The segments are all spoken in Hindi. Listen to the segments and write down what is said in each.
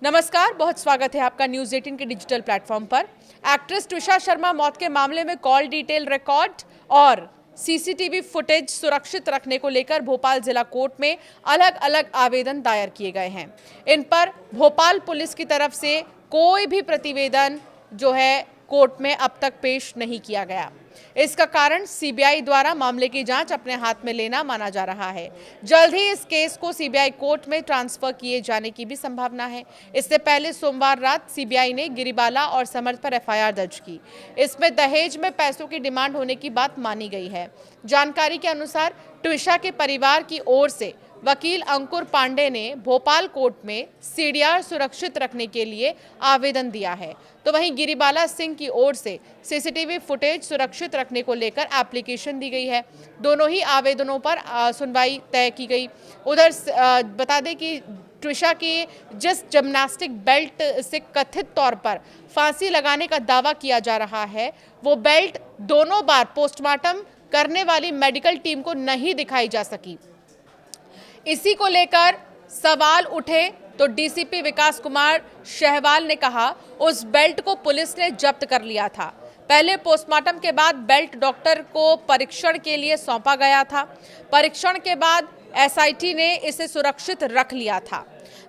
नमस्कार, बहुत स्वागत है आपका न्यूज़ 18 के डिजिटल प्लेटफॉर्म पर। एक्ट्रेस ट्विशा शर्मा मौत के मामले में कॉल डिटेल रिकॉर्ड और सीसीटीवी फुटेज सुरक्षित रखने को लेकर भोपाल जिला कोर्ट में अलग अलग आवेदन दायर किए गए हैं। इन पर भोपाल पुलिस की तरफ से कोई भी प्रतिवेदन जो है कोर्ट में अब तक पेश नहीं किया गया। इसका कारण सीबीआई द्वारा मामले की जांच अपने हाथ में लेना माना जा रहा है। जल्द ही इस केस को सीबीआई कोर्ट में ट्रांसफर किए जाने की भी संभावना है। इससे पहले सोमवार रात सीबीआई ने गिरिबाला और समर्थ पर एफआईआर दर्ज की। इसमें दहेज में पैसों की डिमांड होने की बात मानी गई है। जानकारी के अनुसार ट्विशा के परिवार की ओर से वकील अंकुर पांडे ने भोपाल कोर्ट में सीडीआर सुरक्षित रखने के लिए आवेदन दिया है, तो वहीं गिरिबाला सिंह की ओर से सीसीटीवी फुटेज सुरक्षित रखने को लेकर एप्लीकेशन दी गई है। दोनों ही आवेदनों पर सुनवाई तय की गई। उधर बता दें कि ट्विशा की जिस जिम्नास्टिक बेल्ट से कथित तौर पर फांसी लगाने का दावा किया जा रहा है, वो बेल्ट दोनों बार पोस्टमार्टम करने वाली मेडिकल टीम को नहीं दिखाई जा सकी। इसी को लेकर सवाल उठे तो डीसीपी विकास कुमार शहवाल ने कहा, उस बेल्ट को पुलिस ने जब्त कर लिया था। पहले पोस्टमार्टम के बाद बेल्ट डॉक्टर को परीक्षण के लिए सौंपा गया था। परीक्षण के बाद एसआईटी ने इसे सुरक्षित रख लिया था।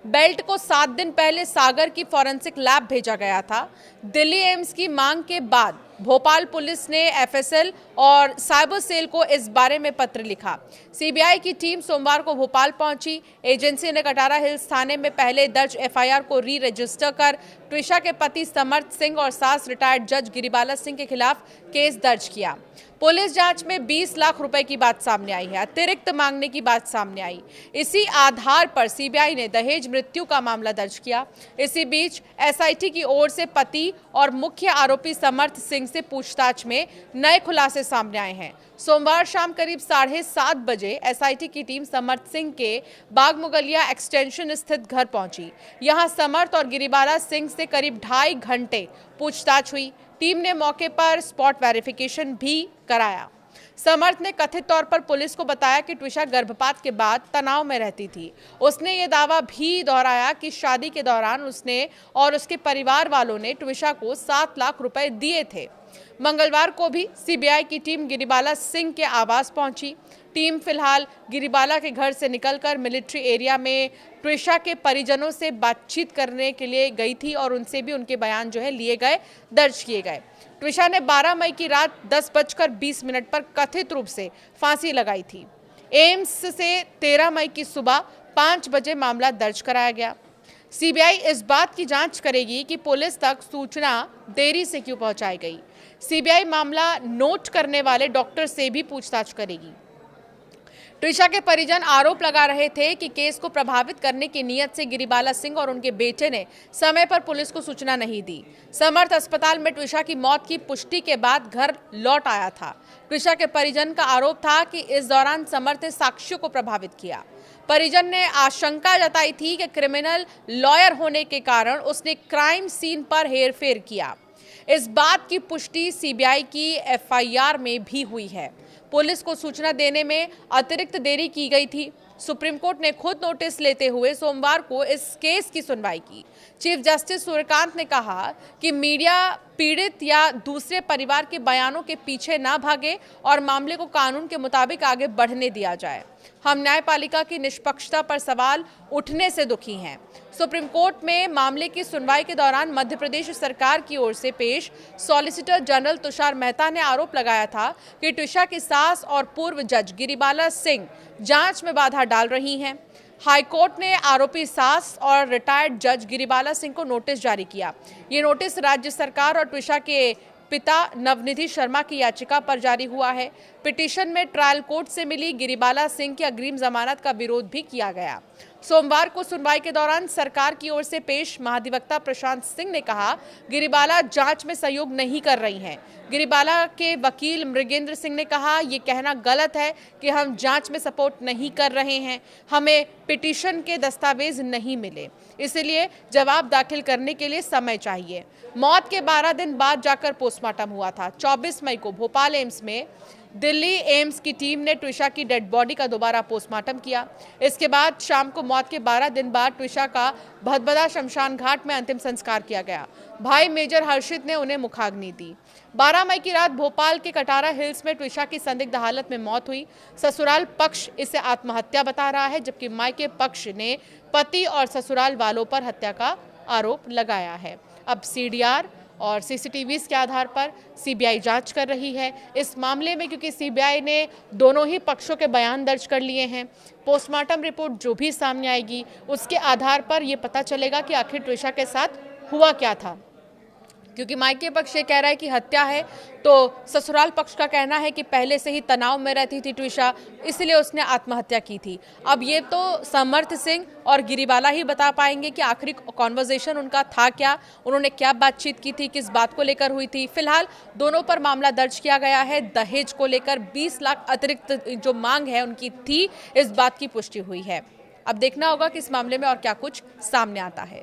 बेल्ट को 7 दिन पहले सागर की फॉरेंसिक लैब भेजा गया था। दिल्ली एम्स की मांग के बाद भोपाल पुलिस ने एफएसएल और साइबर सेल को इस बारे में पत्र लिखा। सीबीआई की टीम सोमवार को भोपाल पहुंची। एजेंसी ने कटारा हिल्स थाने में पहले दर्ज एफआईआर को री रजिस्टर कर ट्विशा के पति समर्थ सिंह और सास रिटायर्ड जज गिरिबाला सिंह के खिलाफ केस दर्ज किया। पुलिस जांच में 20 लाख रुपए की बात सामने आई है, अतिरिक्त मांगने की बात सामने आई। इसी आधार पर सीबीआई ने दहेज मृत्यु का मामला दर्ज किया। इसी बीच एसआईटी की ओर से पति और मुख्य आरोपी समर्थ सिंह से पूछताछ में नए खुलासे सामने आए हैं। सोमवार शाम करीब 7:30 बजे एसआईटी की टीम समर्थ सिंह के बागमुगलिया एक्सटेंशन स्थित घर पहुंची। यहां समर्थ और गिरिबाला सिंह से करीब 2.5 घंटे पूछताछ हुई। टीम ने मौके पर स्पॉट वेरिफिकेशन भी कराया। समर्थ ने कथित तौर पर पुलिस को बताया कि ट्विशा गर्भपात के बाद तनाव में रहती थी। उसने ये दावा भी दोहराया कि शादी के दौरान उसने और उसके परिवार वालों ने ट्विशा को 7 लाख रुपए दिए थे। मंगलवार को भी सीबीआई की टीम गिरिबाला सिंह के आवास पहुंची। टीम फिलहाल गिरिबाला के घर से निकलकर मिलिट्री एरिया में ट्विशा के परिजनों से बातचीत करने के लिए गई थी और उनसे भी उनके बयान जो है लिए गए, दर्ज किए गए। ट्विशा ने 12 मई की रात 10:20 पर कथित रूप से फांसी लगाई थी। एम्स से 13 मई की सुबह 5 बजे मामला दर्ज कराया गया। सीबीआई इस बात की जांच करेगी कि पुलिस तक सूचना देरी से क्यों पहुंचाई गई। सीबीआई मामला नोट करने वाले डॉक्टर से भी पूछताछ करेगी। ट्विशा के परिजन आरोप लगा रहे थे कि केस को प्रभावित करने की नीयत से गिरिबाला सिंह और उनके बेटे ने समय पर पुलिस को सूचना नहीं दी। समर्थ अस्पताल में ट्विशा की मौत की पुष्टि के बाद घर लौट आया था। ट्विशा के परिजन का आरोप था कि इस दौरान समर्थ ने साक्ष्यों को प्रभावित किया। परिजन ने आशंका जताई थी कि क्रिमिनल लॉयर होने के कारण उसने क्राइम सीन पर हेरफेर किया। इस बात की पुष्टि सीबीआई की एफआईआर में भी हुई है। पुलिस को सूचना देने में अतिरिक्त देरी की गई थी। सुप्रीम कोर्ट ने खुद नोटिस लेते हुए सोमवार को इस केस की सुनवाई की। चीफ जस्टिस सूर्यकांत ने कहा कि मीडिया पीड़ित या दूसरे परिवार के बयानों के पीछे ना भागे और मामले को कानून के मुताबिक आगे बढ़ने दिया जाए। हम न्यायपालिका की निष्पक्षता पर सवाल उठने से दुखी हैं। सुप्रीम कोर्ट में मामले की सुनवाई के दौरान मध्य प्रदेश सरकार की ओर से पेश सॉलिसिटर जनरल तुषार मेहता ने आरोप लगाया था कि ट्विशा की सास और पूर्व जज गिरिबाला सिंह जांच में बाधा डाल रही हैं। हाईकोर्ट ने आरोपी सास और रिटायर्ड जज गिरिबाला सिंह को नोटिस जारी किया। ये नोटिस राज्य सरकार और ट्विशा के पिता नवनिधि शर्मा की याचिका पर जारी हुआ है। पिटीशन में ट्रायल कोर्ट से मिली गिरिबाला सिंह की अग्रिम जमानत का विरोध भी किया गया। सोमवार को सुनवाई के दौरान सरकार की ओर से पेश महाधिवक्ता प्रशांत सिंह ने कहा, गिरिबाला जांच में सहयोग नहीं कर रही हैं। गिरिबाला के वकील मृगेंद्र सिंह ने कहा, ये कहना गलत है कि हम जांच में सपोर्ट नहीं कर रहे हैं। हमें पिटीशन के दस्तावेज नहीं मिले, इसलिए जवाब दाखिल करने के लिए समय चाहिए। मौत के 12 दिन बाद जाकर पोस्टमार्टम हुआ था। 24 मई को भोपाल एम्स में दिल्ली एम्स की टीम ने ट्विशा की डेड बॉडी का दोबारा पोस्टमार्टम किया। इसके बाद शाम को मौत के 12 दिन बाद ट्विशा का भदभदा शमशान घाट में अंतिम संस्कार किया गया। भाई मेजर हर्षित ने उन्हें मुखाग्नि दी। 12 मई की रात भोपाल के कटारा हिल्स में ट्विशा की संदिग्ध हालत में मौत हुई। ससुराल पक्ष इसे आत्महत्या बता रहा है, जबकि मायके पक्ष ने पति और ससुराल वालों पर हत्या का आरोप लगाया है। अब सीडीआर और सीसीटीवीज के आधार पर सीबीआई जांच कर रही है इस मामले में, क्योंकि सीबीआई ने दोनों ही पक्षों के बयान दर्ज कर लिए हैं। पोस्टमार्टम रिपोर्ट जो भी सामने आएगी उसके आधार पर यह पता चलेगा कि आखिर ट्विशा के साथ हुआ क्या था, क्योंकि मायके पक्ष ये कह रहा है कि हत्या है, तो ससुराल पक्ष का कहना है कि पहले से ही तनाव में रहती थी ट्विशा, इसलिए उसने आत्महत्या की थी। अब ये तो समर्थ सिंह और गिरिबाला ही बता पाएंगे कि आखिरी कॉन्वर्सेशन उनका था क्या, उन्होंने क्या बातचीत की थी, किस बात को लेकर हुई थी। फिलहाल दोनों पर मामला दर्ज किया गया है। दहेज को लेकर 20 लाख अतिरिक्त जो मांग है उनकी थी, इस बात की पुष्टि हुई है। अब देखना होगा कि इस मामले में और क्या कुछ सामने आता है।